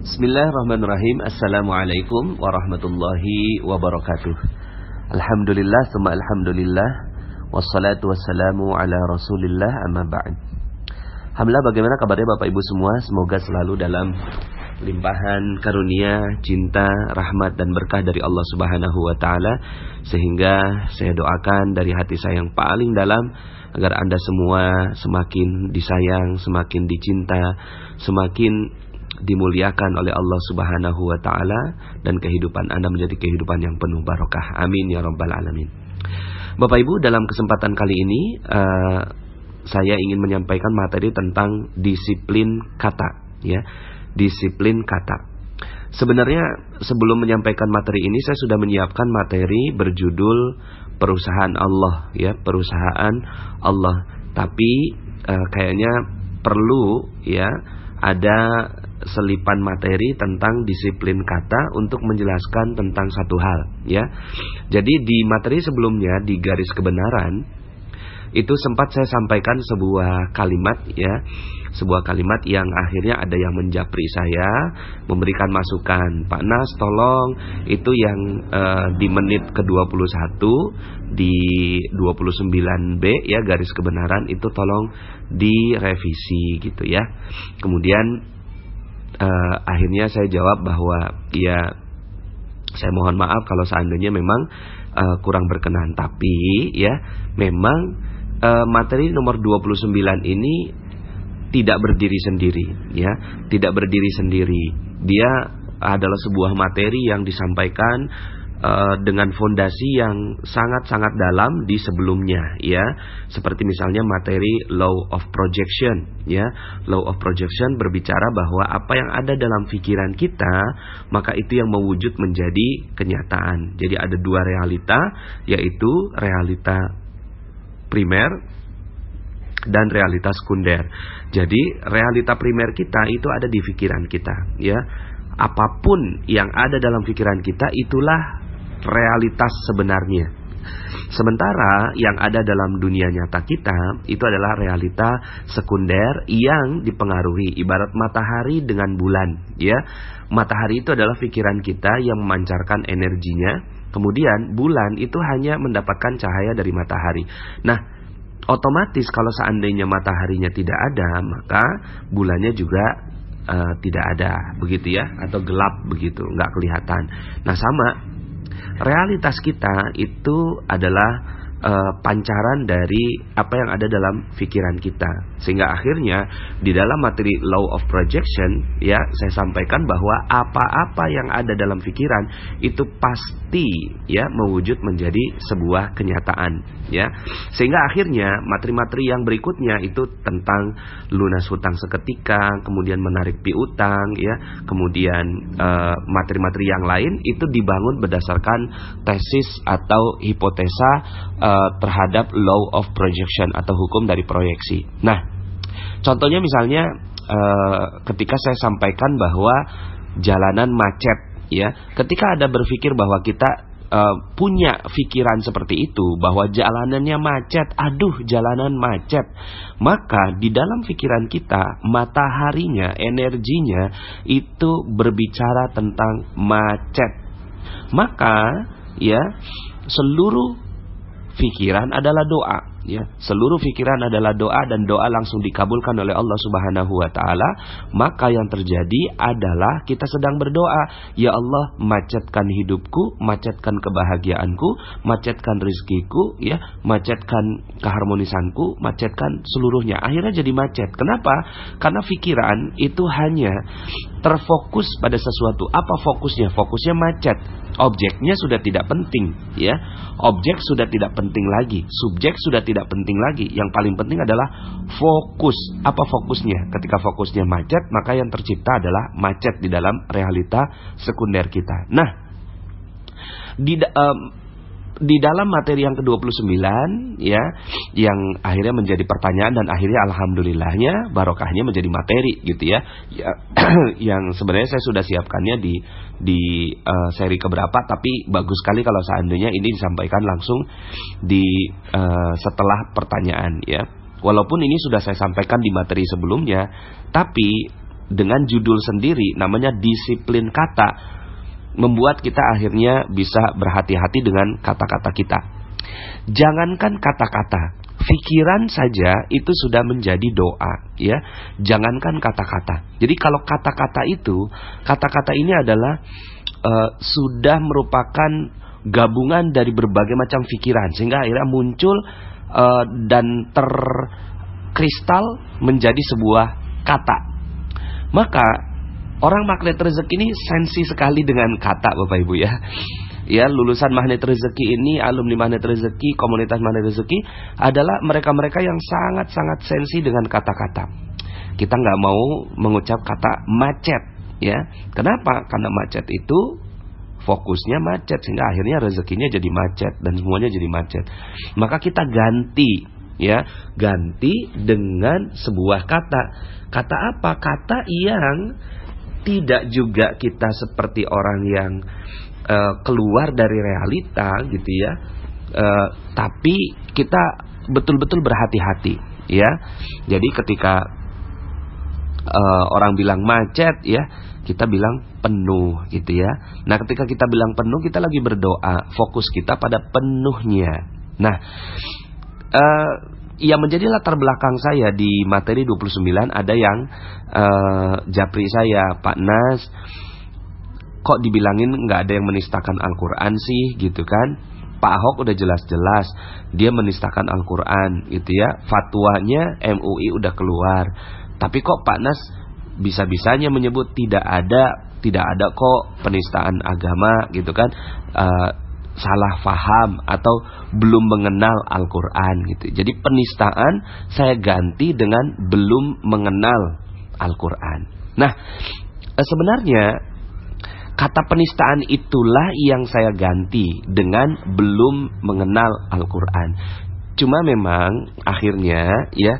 Bismillahirrahmanirrahim. Assalamualaikum warahmatullahi wabarakatuh. Alhamdulillah, summa alhamdulillah. Wassalatu wassalamu ala rasulillah, amma ba'd. Alhamdulillah, bagaimana kabarnya Bapak Ibu semua? Semoga selalu dalam limpahan karunia, cinta, rahmat dan berkah dari Allah Subhanahu wa taala. Sehingga saya doakan dari hati saya yang paling dalam agar Anda semua semakin disayang, semakin dicinta, semakin dimuliakan oleh Allah Subhanahu wa taala, dan kehidupan Anda menjadi kehidupan yang penuh barokah. Amin ya rabbal alamin. Bapak Ibu, dalam kesempatan kali ini saya ingin menyampaikan materi tentang disiplin kata, ya. Disiplin kata. Sebenarnya sebelum menyampaikan materi ini saya sudah menyiapkan materi berjudul perusahaan Allah, ya, perusahaan Allah. Tapi kayaknya perlu, ya, ada selipan materi tentang disiplin kata untuk menjelaskan tentang satu hal, ya. Jadi di materi sebelumnya, di garis kebenaran, itu sempat saya sampaikan sebuah kalimat, ya, sebuah kalimat yang akhirnya ada yang menjapri saya, memberikan masukan, Pak Nas tolong itu yang di menit ke-21 di 29B, ya, garis kebenaran itu tolong direvisi gitu, ya. Kemudian akhirnya saya jawab bahwa ya, saya mohon maaf kalau seandainya memang kurang berkenan. Tapi ya, memang materi nomor 29 ini tidak berdiri sendiri, ya, tidak berdiri sendiri. Dia adalah sebuah materi yang disampaikan dengan fondasi yang sangat-sangat dalam di sebelumnya, ya. Seperti misalnya materi law of projection, ya. Law of projection berbicara bahwa apa yang ada dalam pikiran kita, maka itu yang mewujud menjadi kenyataan. Jadi ada dua realita, yaitu realita primer dan realita sekunder. Jadi realita primer kita itu ada di pikiran kita, ya. Apapun yang ada dalam pikiran kita itulah realitas sebenarnya. Sementara yang ada dalam dunia nyata kita itu adalah realita sekunder yang dipengaruhi, ibarat matahari dengan bulan, ya. Matahari itu adalah pikiran kita yang memancarkan energinya, kemudian bulan itu hanya mendapatkan cahaya dari matahari. Nah, otomatis kalau seandainya mataharinya tidak ada, maka bulannya juga tidak ada, begitu, ya, atau gelap begitu, nggak kelihatan. Nah, sama realitas kita itu adalah pancaran dari apa yang ada dalam pikiran kita. Sehingga akhirnya di dalam materi law of projection, ya, saya sampaikan bahwa apa-apa yang ada dalam pikiran itu pasti, ya, mewujud menjadi sebuah kenyataan, ya. Sehingga akhirnya materi-materi yang berikutnya itu tentang lunas hutang seketika, kemudian menarik piutang, ya, kemudian materi-materi yang lain itu dibangun berdasarkan tesis atau hipotesa terhadap law of projection atau hukum dari proyeksi. Nah, contohnya misalnya ketika saya sampaikan bahwa jalanan macet, ya, ketika Anda berpikir bahwa kita punya pikiran seperti itu, bahwa jalanannya macet, aduh jalanan macet, maka di dalam pikiran kita mataharinya, energinya itu berbicara tentang macet. Maka, ya, seluruh pikiran adalah doa, ya. Seluruh pikiran adalah doa, dan doa langsung dikabulkan oleh Allah Subhanahu wa taala. Maka yang terjadi adalah kita sedang berdoa, ya Allah, macetkan hidupku, macetkan kebahagiaanku, macetkan rizkiku, ya, macetkan keharmonisanku, macetkan seluruhnya. Akhirnya jadi macet. Kenapa? Karena pikiran itu hanya terfokus pada sesuatu. Apa fokusnya? Fokusnya macet. Objeknya sudah tidak penting, ya. Objek sudah tidak penting lagi, subjek sudah tidak penting lagi. Yang paling penting adalah fokus. Apa fokusnya? Ketika fokusnya macet, maka yang tercipta adalah macet di dalam realita sekunder kita. Nah, di dalam materi yang ke-29, ya, yang akhirnya menjadi pertanyaan dan akhirnya alhamdulillahnya barokahnya menjadi materi, gitu, ya, yang sebenarnya saya sudah siapkannya di seri keberapa, tapi bagus sekali kalau seandainya ini disampaikan langsung di setelah pertanyaan, ya. Walaupun ini sudah saya sampaikan di materi sebelumnya, tapi dengan judul sendiri namanya disiplin kata, membuat kita akhirnya bisa berhati-hati dengan kata-kata kita. Jangankan kata-kata, pikiran saja itu sudah menjadi doa, ya. Jangankan kata-kata. Jadi kalau kata-kata ini adalah sudah merupakan gabungan dari berbagai macam pikiran, sehingga akhirnya muncul dan terkristal menjadi sebuah kata. Maka orang magnet rezeki ini sensi sekali dengan kata, Bapak Ibu ya. Ya, lulusan magnet rezeki ini, alumni magnet rezeki, komunitas magnet rezeki adalah mereka-mereka yang sangat-sangat sensi dengan kata-kata. Kita nggak mau mengucap kata macet, ya. Kenapa? Karena macet itu fokusnya macet, sehingga akhirnya rezekinya jadi macet dan semuanya jadi macet. Maka kita ganti, ya, ganti dengan sebuah kata. Kata apa? Kata yang tidak juga kita seperti orang yang keluar dari realita gitu ya, tapi kita betul-betul berhati-hati, ya. Jadi ketika orang bilang macet, ya, kita bilang penuh gitu ya. Nah, ketika kita bilang penuh, kita lagi berdoa, fokus kita pada penuhnya. Nah, yang menjadi latar belakang saya di materi 29 ada yang japri saya, Pak Nas, kok dibilangin nggak ada yang menistakan Al-Quran sih gitu kan. Pak Ahok udah jelas-jelas dia menistakan Al-Quran gitu ya. Fatwanya MUI udah keluar. Tapi kok Pak Nas bisa-bisanya menyebut tidak ada kok penistaan agama gitu kan. Salah faham atau belum mengenal Al-Quran gitu. Jadi penistaan saya ganti dengan belum mengenal Al-Quran. Nah, sebenarnya kata penistaan itulah yang saya ganti dengan belum mengenal Al-Quran. Cuma memang akhirnya ya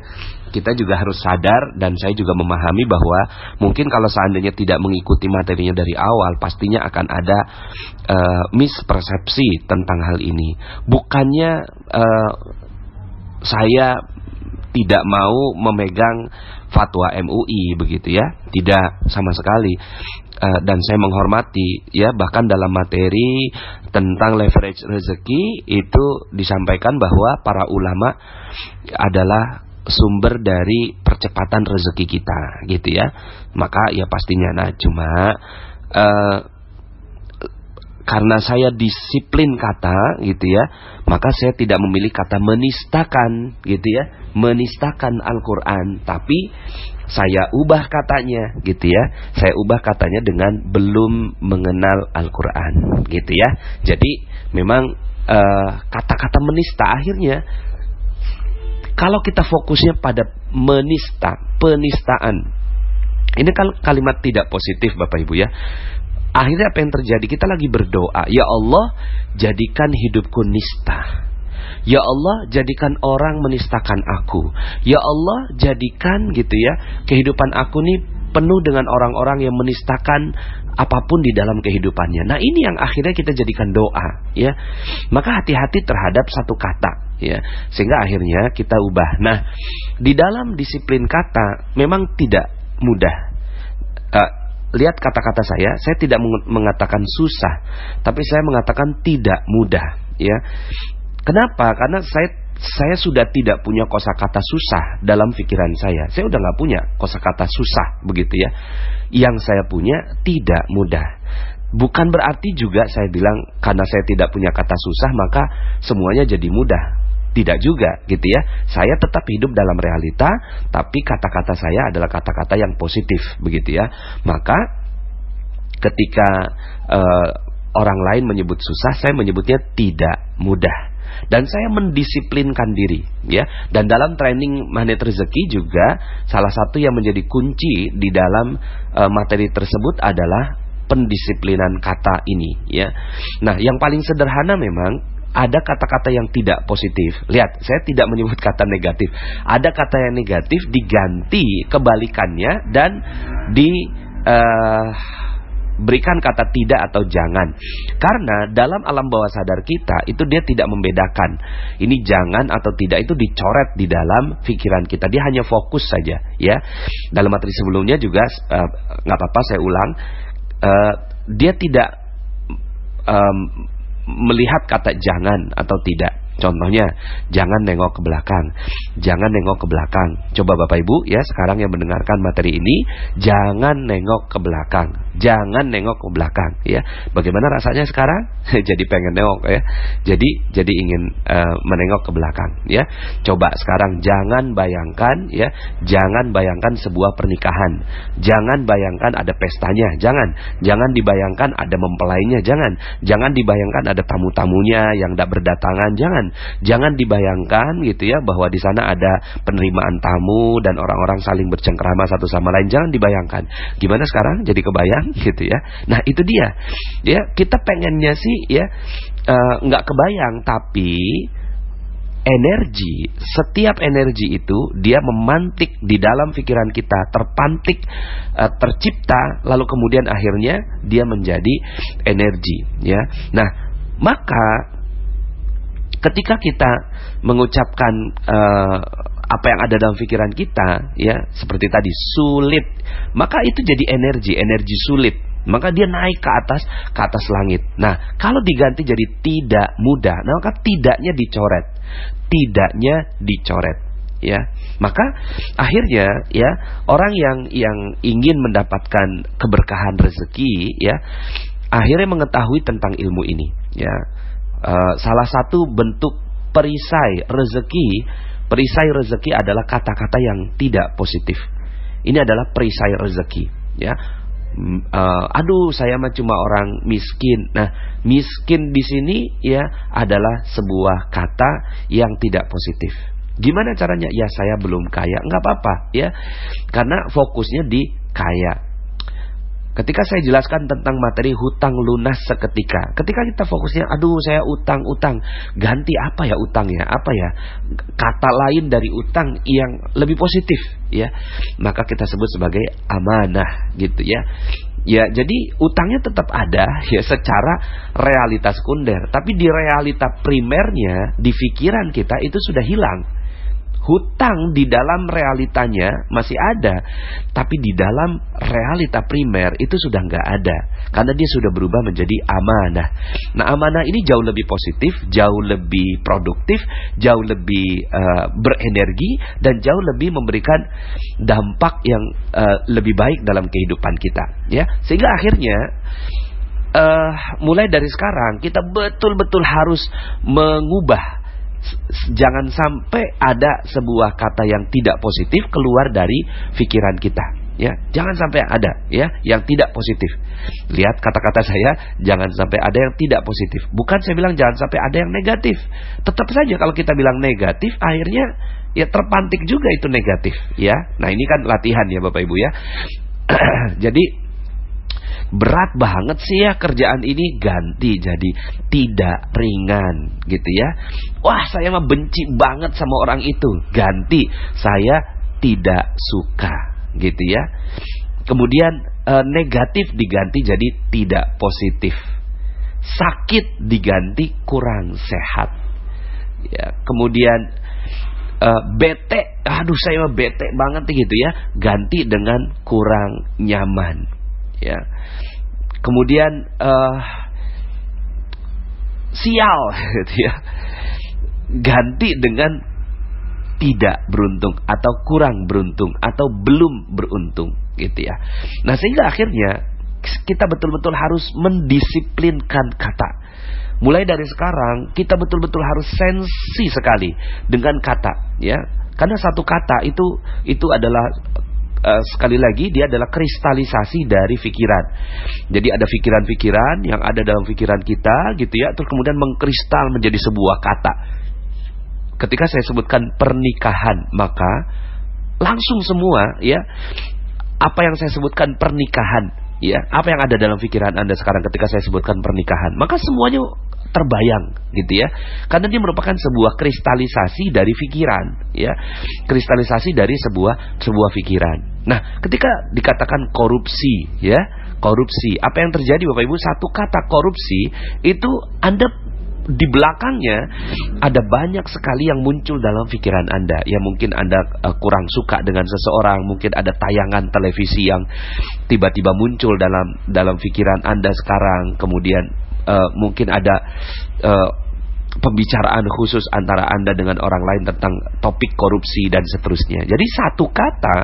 kita juga harus sadar, dan saya juga memahami bahwa mungkin kalau seandainya tidak mengikuti materinya dari awal, pastinya akan ada mispersepsi tentang hal ini. Bukannya saya tidak mau memegang fatwa MUI begitu ya, tidak sama sekali. Dan saya menghormati ya, bahkan dalam materi tentang leverage rezeki itu disampaikan bahwa para ulama adalah sumber dari percepatan rezeki kita gitu ya. Maka ya pastinya, nah cuma karena saya disiplin kata gitu ya, maka saya tidak memilih kata menistakan gitu ya, menistakan Al-Quran, tapi saya ubah katanya gitu ya. Saya ubah katanya dengan belum mengenal Al-Quran gitu ya. Jadi memang kata-kata menista akhirnya, kalau kita fokusnya pada menista, penistaan, ini kan kalimat tidak positif Bapak Ibu ya. Akhirnya apa yang terjadi? Kita lagi berdoa, ya Allah jadikan hidupku nista. Ya Allah jadikan orang menistakan aku. Ya Allah jadikan gitu ya, kehidupan aku nih penuh dengan orang-orang yang menistakan apapun di dalam kehidupannya. Nah ini yang akhirnya kita jadikan doa ya. Maka hati-hati terhadap satu kata ya, sehingga akhirnya kita ubah. Nah, di dalam disiplin kata memang tidak mudah. Lihat kata-kata saya tidak mengatakan susah, tapi saya mengatakan tidak mudah ya. Kenapa? Karena saya sudah tidak punya kosakata susah dalam pikiran saya. Saya udah nggak punya kosakata susah begitu ya. Yang saya punya tidak mudah. Bukan berarti juga saya bilang karena saya tidak punya kata susah maka semuanya jadi mudah. Tidak juga gitu ya. Saya tetap hidup dalam realita, tapi kata-kata saya adalah kata-kata yang positif begitu ya. Maka ketika orang lain menyebut susah, saya menyebutnya tidak mudah. Dan saya mendisiplinkan diri ya. Dan dalam training magnet rezeki juga salah satu yang menjadi kunci di dalam materi tersebut adalah pendisiplinan kata ini ya. Nah, yang paling sederhana memang ada kata-kata yang tidak positif. Lihat, saya tidak menyebut kata negatif. Ada kata yang negatif diganti kebalikannya dan berikan kata tidak atau jangan. Karena dalam alam bawah sadar kita itu dia tidak membedakan ini jangan atau tidak, itu dicoret di dalam pikiran kita. Dia hanya fokus saja, ya. Dalam materi sebelumnya juga nggak apa-apa saya ulang. Dia tidak melihat kata jangan atau tidak. Contohnya, jangan nengok ke belakang. Jangan nengok ke belakang. Coba Bapak Ibu ya, sekarang yang mendengarkan materi ini, jangan nengok ke belakang. Jangan nengok ke belakang ya. Bagaimana rasanya sekarang? Jadi pengen nengok ya. Jadi ingin menengok ke belakang ya. Coba sekarang jangan bayangkan ya, jangan bayangkan sebuah pernikahan. Jangan bayangkan ada pestanya, jangan dibayangkan ada mempelainya, jangan dibayangkan ada tamu-tamunya yang tidak berdatangan, jangan dibayangkan gitu ya bahwa di sana ada penerimaan tamu dan orang-orang saling bercengkrama satu sama lain. Jangan dibayangkan. Gimana sekarang? Jadi kebayang gitu ya. Nah, itu dia. Ya, kita pengennya sih ya nggak kebayang, tapi energi, setiap energi itu dia memantik di dalam pikiran kita, terpantik, tercipta, lalu kemudian akhirnya dia menjadi energi ya. Nah, maka ketika kita mengucapkan apa yang ada dalam pikiran kita ya, seperti tadi sulit, maka itu jadi energi sulit. Maka dia naik ke atas langit. Nah, kalau diganti jadi tidak mudah, nah maka tidaknya dicoret ya. Maka akhirnya ya, orang yang ingin mendapatkan keberkahan rezeki ya, akhirnya mengetahui tentang ilmu ini ya. Salah satu bentuk perisai rezeki adalah kata-kata yang tidak positif. Ini adalah perisai rezeki ya. Aduh, saya mah cuma orang miskin. Nah, miskin di sini ya adalah sebuah kata yang tidak positif. Gimana caranya? Ya, saya belum kaya. Enggak apa-apa ya, karena fokusnya di kaya. Ketika saya jelaskan tentang materi hutang lunas seketika, ketika kita fokusnya, aduh saya utang, ganti apa ya utangnya, apa ya kata lain dari utang yang lebih positif ya, maka kita sebut sebagai amanah gitu ya. Ya, jadi utangnya tetap ada ya secara realitas sekunder, tapi di realita primernya, di pikiran kita itu sudah hilang. Hutang di dalam realitanya masih ada, tapi di dalam realita primer itu sudah nggak ada, karena dia sudah berubah menjadi amanah. Nah, amanah ini jauh lebih positif, jauh lebih produktif, jauh lebih berenergi, dan jauh lebih memberikan dampak yang lebih baik dalam kehidupan kita ya. Sehingga akhirnya mulai dari sekarang kita betul-betul harus mengubah. Jangan sampai ada sebuah kata yang tidak positif keluar dari pikiran kita ya. Jangan sampai ada ya yang tidak positif. Lihat kata-kata saya, jangan sampai ada yang tidak positif. Bukan saya bilang jangan sampai ada yang negatif. Tetap saja kalau kita bilang negatif, akhirnya ya terpantik juga itu negatif ya. Nah, ini kan latihan ya Bapak Ibu ya. Jadi berat banget sih ya kerjaan ini, ganti jadi tidak ringan gitu ya. Wah, saya mah benci banget sama orang itu, ganti saya tidak suka gitu ya. Kemudian negatif diganti jadi tidak positif. Sakit diganti kurang sehat ya. Kemudian bete, aduh saya mah bete banget gitu ya, ganti dengan kurang nyaman ya. Kemudian sial gitu ya, ganti dengan tidak beruntung atau kurang beruntung atau belum beruntung gitu ya. Nah, sehingga akhirnya kita betul-betul harus mendisiplinkan kata. Mulai dari sekarang kita betul-betul harus sensi sekali dengan kata ya. Karena satu kata itu adalah sekali lagi dia adalah kristalisasi dari pikiran. Jadi ada pikiran-pikiran yang ada dalam pikiran kita gitu ya, terus kemudian mengkristal menjadi sebuah kata. Ketika saya sebutkan pernikahan, maka langsung semua ya, apa yang saya sebutkan pernikahan ya, apa yang ada dalam pikiran Anda sekarang ketika saya sebutkan pernikahan, maka semuanya terbayang gitu ya. Karena dia merupakan sebuah kristalisasi dari pikiran ya. Kristalisasi dari sebuah pikiran. Nah, ketika dikatakan korupsi ya, korupsi. Apa yang terjadi Bapak Ibu? Satu kata korupsi itu Anda di belakangnya ada banyak sekali yang muncul dalam pikiran Anda. Ya mungkin Anda kurang suka dengan seseorang, mungkin ada tayangan televisi yang tiba-tiba muncul dalam pikiran Anda sekarang. Kemudian mungkin ada pembicaraan khusus antara Anda dengan orang lain tentang topik korupsi dan seterusnya. Jadi satu kata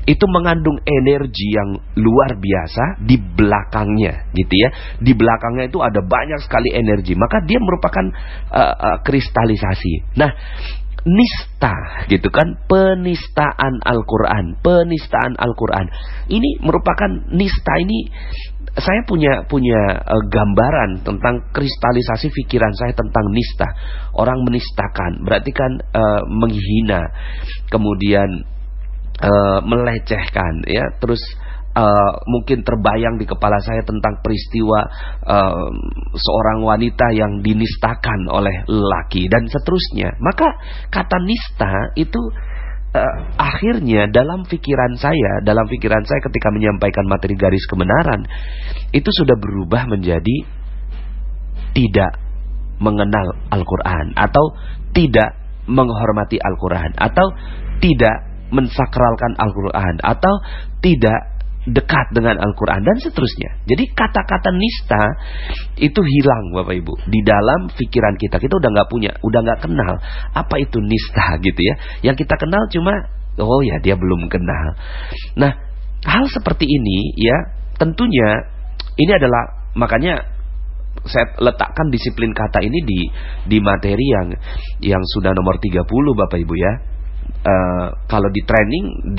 itu mengandung energi yang luar biasa di belakangnya, gitu ya. Di belakangnya itu ada banyak sekali energi, maka dia merupakan kristalisasi. Nah, nista, gitu kan, penistaan Al-Quran, penistaan Al-Quran. Ini merupakan nista ini. Saya punya gambaran tentang kristalisasi pikiran saya tentang nista. Orang menistakan, berarti kan menghina, kemudian melecehkan, ya. Terus mungkin terbayang di kepala saya tentang peristiwa seorang wanita yang dinistakan oleh lelaki dan seterusnya. Maka kata nista itu akhirnya dalam pikiran saya ketika menyampaikan materi garis kebenaran itu sudah berubah menjadi tidak mengenal Al-Quran, atau tidak menghormati Al-Quran, atau tidak mensakralkan Al-Quran, atau tidak dekat dengan Al-Quran dan seterusnya. Jadi kata-kata nista itu hilang Bapak Ibu di dalam pikiran kita. Kita udah nggak kenal apa itu nista, gitu ya. Yang kita kenal cuma oh ya dia belum kenal. Nah, hal seperti ini ya tentunya ini adalah, makanya saya letakkan disiplin kata ini di materi yang sudah nomor 30 Bapak Ibu ya. Kalau di training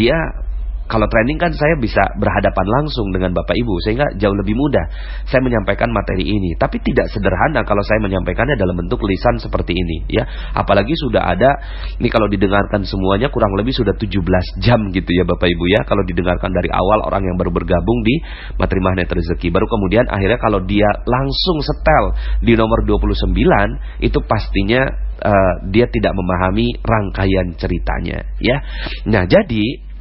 kalau training kan saya bisa berhadapan langsung dengan Bapak Ibu, sehingga jauh lebih mudah saya menyampaikan materi ini. Tapi tidak sederhana kalau saya menyampaikannya dalam bentuk lisan seperti ini, ya. Apalagi sudah ada, ini kalau didengarkan semuanya kurang lebih sudah 17 jam gitu ya Bapak Ibu ya. Kalau didengarkan dari awal orang yang baru bergabung di Materi Magnet Rezeki, baru kemudian akhirnya kalau dia langsung setel di nomor 29, itu pastinya dia tidak memahami rangkaian ceritanya, ya. Nah, jadi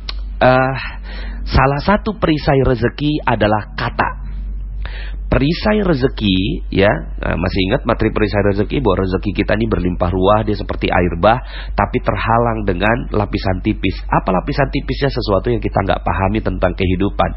salah satu perisai rezeki adalah kata. Perisai rezeki, ya, masih ingat materi perisai rezeki bahwa rezeki kita ini berlimpah ruah, dia seperti air bah, tapi terhalang dengan lapisan tipis. Apa lapisan tipisnya? Sesuatu yang kita nggak pahami tentang kehidupan.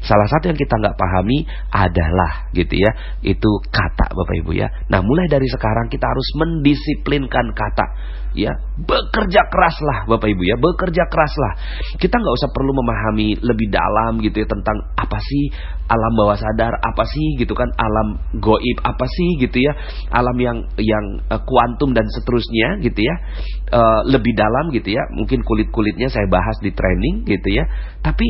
Salah satu yang kita nggak pahami adalah, gitu ya, itu kata Bapak Ibu ya. Nah, mulai dari sekarang kita harus mendisiplinkan kata, ya. Bekerja keraslah Bapak Ibu ya, bekerja keraslah. Kita nggak usah perlu memahami lebih dalam gitu ya tentang apa sih alam bawah sadar, apa sih gitu kan alam goib, apa sih gitu ya alam yang kuantum dan seterusnya gitu ya, lebih dalam gitu ya. Mungkin kulit-kulitnya saya bahas di training gitu ya. Tapi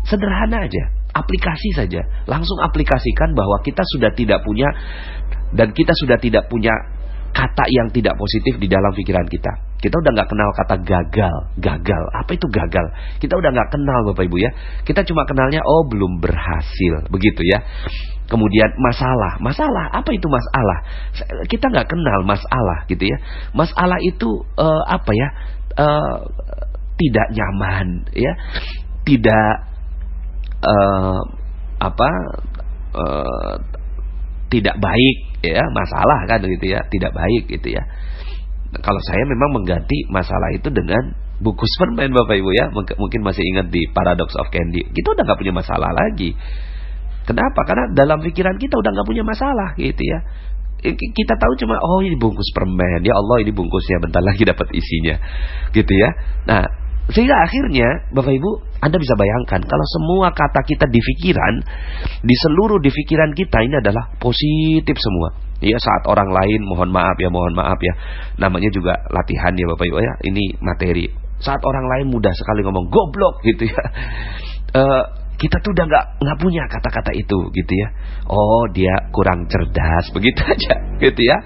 sederhana aja, aplikasi saja, langsung aplikasikan bahwa kita sudah tidak punya kata yang tidak positif di dalam pikiran kita. Kita udah nggak kenal kata gagal. Apa itu gagal? Kita udah nggak kenal Bapak Ibu ya. Kita cuma kenalnya oh belum berhasil, begitu ya. Kemudian masalah. Apa itu masalah? Kita nggak kenal masalah, gitu ya. Masalah itu apa ya? Tidak nyaman, ya. Tidak tidak baik, ya, masalah kan gitu ya, tidak baik gitu ya. Kalau saya memang mengganti masalah itu dengan bungkus permen Bapak Ibu ya. Mungkin masih ingat di Paradox of Candy. Kita udah nggak punya masalah lagi. Kenapa? Karena dalam pikiran kita udah nggak punya masalah gitu ya. Kita tahu cuma oh ini bungkus permen, ya Allah ini bungkusnya, bentar lagi dapat isinya, gitu ya. Nah, sehingga akhirnya Bapak Ibu Anda bisa bayangkan kalau semua kata kita di pikiran, di seluruh di pikiran kita ini adalah positif semua. Ya, saat orang lain mohon maaf ya, namanya juga latihan ya Bapak Ibu ya, ini materi. Saat orang lain mudah sekali ngomong goblok gitu ya, kita tuh udah nggak punya kata-kata itu gitu ya. Oh dia kurang cerdas, begitu aja gitu ya.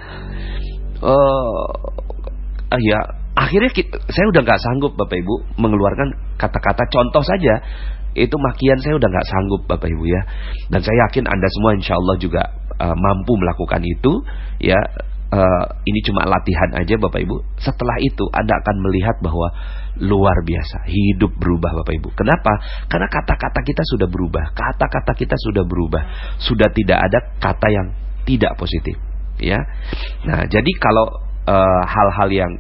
Ya akhirnya saya udah nggak sanggup Bapak Ibu mengeluarkan kata-kata contoh saja. Itu makian saya udah nggak sanggup Bapak Ibu ya. Dan saya yakin Anda semua insya Allah juga mampu melakukan itu ya. ini cuma latihan aja Bapak Ibu. Setelah itu Anda akan melihat bahwa luar biasa, hidup berubah Bapak Ibu. Kenapa? Karena kata-kata kita sudah berubah, kata-kata kita sudah berubah, sudah tidak ada kata yang tidak positif, ya. Nah, jadi kalau hal-hal yang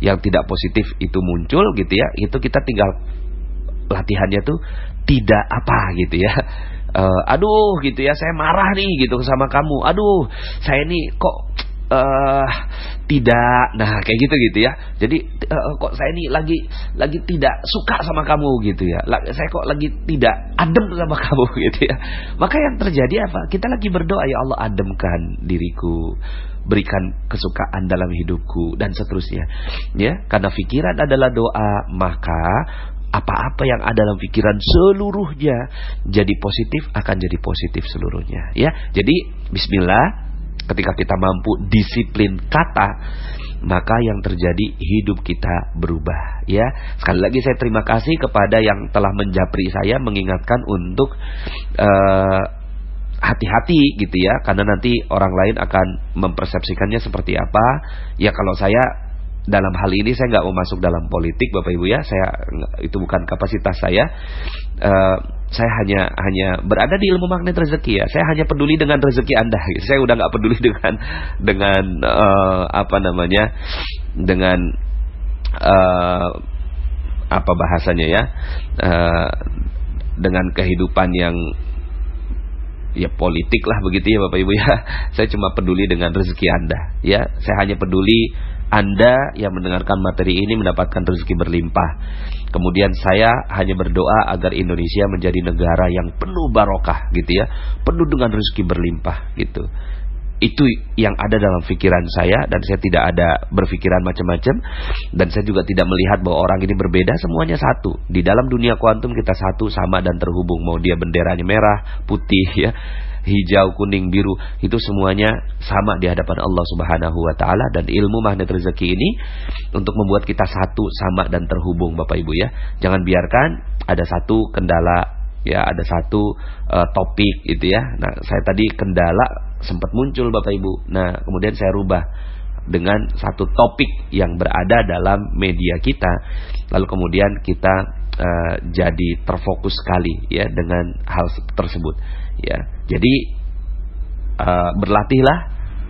yang tidak positif itu muncul gitu ya, itu kita tinggal latihannya tuh tidak apa gitu ya. Aduh gitu ya, saya marah nih gitu sama kamu. Aduh, saya nih kok tidak. Nah, kayak gitu ya. Jadi kok saya nih lagi tidak suka sama kamu gitu ya. Saya kok lagi tidak adem sama kamu gitu ya. Maka yang terjadi apa? Kita lagi berdoa, ya Allah ademkan diriku, berikan kesukaan dalam hidupku dan seterusnya. Ya, karena pikiran adalah doa, maka apa-apa yang ada dalam pikiran seluruhnya jadi positif, akan jadi positif seluruhnya, ya. Jadi bismillah, ketika kita mampu disiplin kata, maka yang terjadi hidup kita berubah, ya. Sekali lagi saya terima kasih kepada yang telah menjapri saya, mengingatkan untuk hati-hati gitu ya, karena nanti orang lain akan mempersepsikannya seperti apa. Ya, kalau saya dalam hal ini saya nggak mau masuk dalam politik Bapak Ibu ya, itu bukan kapasitas saya. Saya hanya berada di ilmu magnet rezeki ya. Saya hanya peduli dengan rezeki Anda. Saya udah nggak peduli dengan apa bahasanya ya, dengan kehidupan yang ya politik lah begitu ya Bapak Ibu ya. Saya cuma peduli dengan rezeki Anda ya. Saya hanya peduli Anda yang mendengarkan materi ini mendapatkan rezeki berlimpah. Kemudian saya hanya berdoa agar Indonesia menjadi negara yang penuh barokah gitu ya, penuh dengan rezeki berlimpah gitu. Itu yang ada dalam pikiran saya, dan saya tidak ada berpikiran macam-macam, dan saya juga tidak melihat bahwa orang ini berbeda. Semuanya satu. Di dalam dunia kuantum kita satu, sama dan terhubung. Mau dia benderanya merah, putih ya, hijau, kuning, biru, itu semuanya sama di hadapan Allah Subhanahu wa taala. Dan ilmu magnet rezeki ini untuk membuat kita satu, sama dan terhubung Bapak Ibu ya. Jangan biarkan ada satu kendala ya, ada satu topik gitu ya. Nah, saya tadi kendala sempat muncul Bapak Ibu. Nah, kemudian saya rubah dengan satu topik yang berada dalam media kita. Lalu kemudian kita jadi terfokus sekali ya dengan hal tersebut ya. Jadi berlatihlah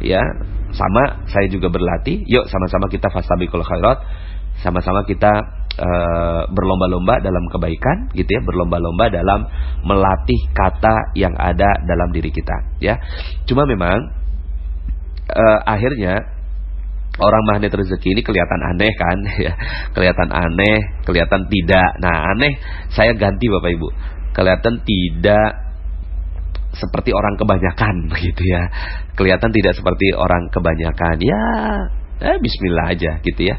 ya, sama saya juga berlatih. Yuk sama-sama kita fastabiqul khairat, sama-sama kita berlomba-lomba dalam kebaikan gitu ya, berlomba-lomba dalam melatih kata yang ada dalam diri kita ya. Cuma memang akhirnya orang magnet rezeki ini kelihatan aneh kan ya, kelihatan aneh, kelihatan tidak. Nah, aneh saya ganti Bapak Ibu, kelihatan tidak seperti orang kebanyakan begitu ya. Kelihatan tidak seperti orang kebanyakan ya. Bismillah aja gitu ya.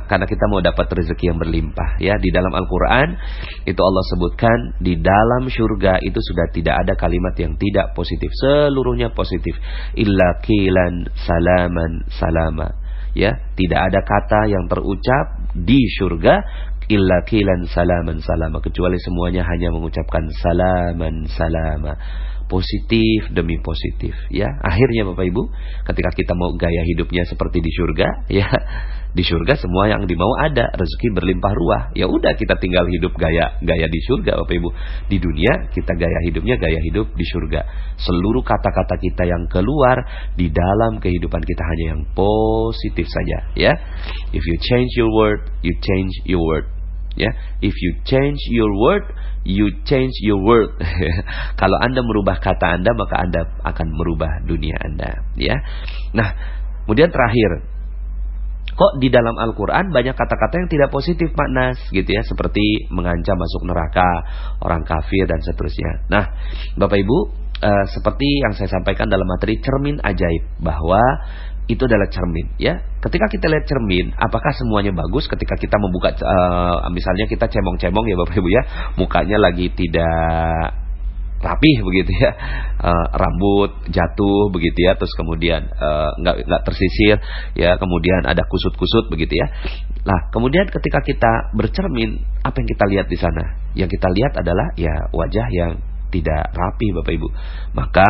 Karena kita mau dapat rezeki yang berlimpah ya. Di dalam Al-Quran itu Allah sebutkan, di dalam syurga itu sudah tidak ada kalimat yang tidak positif, seluruhnya positif. Illa qilan salaman salama ya. Tidak ada kata yang terucap di syurga illa qilan salaman salama, kecuali semuanya hanya mengucapkan salaman salama, positif demi positif ya. Akhirnya Bapak Ibu, ketika kita mau gaya hidupnya seperti di surga ya, di surga semua yang dimau ada, rezeki berlimpah ruah. Ya udah, kita tinggal hidup gaya di surga Bapak Ibu. Di dunia kita gaya hidupnya gaya hidup di surga. Seluruh kata-kata kita yang keluar di dalam kehidupan kita hanya yang positif saja ya. If you change your word, you change your word ya. If you change your word, you change your world. Kalau Anda merubah kata Anda, maka Anda akan merubah dunia Anda ya. Nah, kemudian terakhir, kok di dalam Al-Quran banyak kata-kata yang tidak positif Pak Nas gitu ya, seperti mengancam masuk neraka, orang kafir dan seterusnya. Nah Bapak Ibu, seperti yang saya sampaikan dalam materi cermin ajaib, bahwa itu adalah cermin ya. Ketika kita lihat cermin, apakah semuanya bagus? Ketika kita membuka misalnya kita cemong-cemong ya Bapak Ibu ya, mukanya lagi tidak rapih begitu ya, rambut jatuh begitu ya, terus kemudian nggak tersisir ya, kemudian ada kusut-kusut begitu ya. Nah, kemudian ketika kita bercermin, apa yang kita lihat di sana? Yang kita lihat adalah ya wajah yang tidak rapi Bapak Ibu. Maka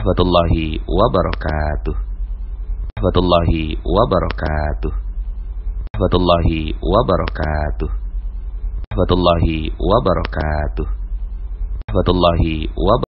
Warahmatullahi wabarakatuh. Warahmatullahi wabarakatuh. Warahmatullahi wabarakatuh. Warahmatullahi wabarakatuh. Warahmatullahi wabarakatuh.